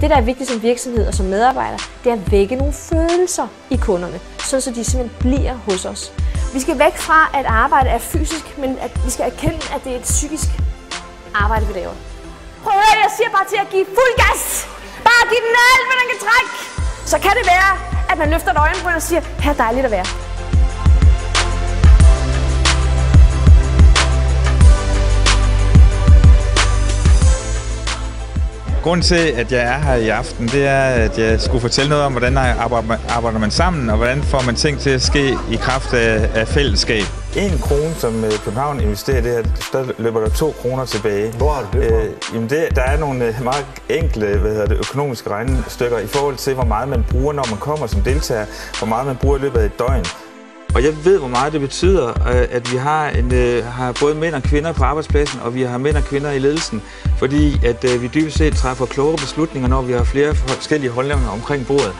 Det, der er vigtigt som virksomhed og som medarbejder, det er at vække nogle følelser i kunderne, så de simpelthen bliver hos os. Vi skal væk fra, at arbejde er fysisk, men at vi skal erkende, at det er et psykisk arbejde, vi laver. Prøv at høre, jeg siger bare til at give fuld gas. Bare giv den alt, hvad den kan trække. Så kan det være, at man løfter et øjenbryn og siger, her er dejligt at være. Grunden til, at jeg er her i aften, det er, at jeg skulle fortælle noget om, hvordan arbejder man sammen, og hvordan får man ting til at ske i kraft af fællesskab. 1 krone, som København investerer i det her, der løber der 2 kroner tilbage. Hvor er det? Der er nogle meget enkle økonomiske regnestykker i forhold til, hvor meget man bruger, når man kommer som deltager, hvor meget man bruger i løbet af et døgn. Og jeg ved, hvor meget det betyder, at vi har både mænd og kvinder på arbejdspladsen, og vi har mænd og kvinder i ledelsen, fordi at vi dybest set træffer klogere beslutninger, når vi har flere forskellige holdninger omkring bordet.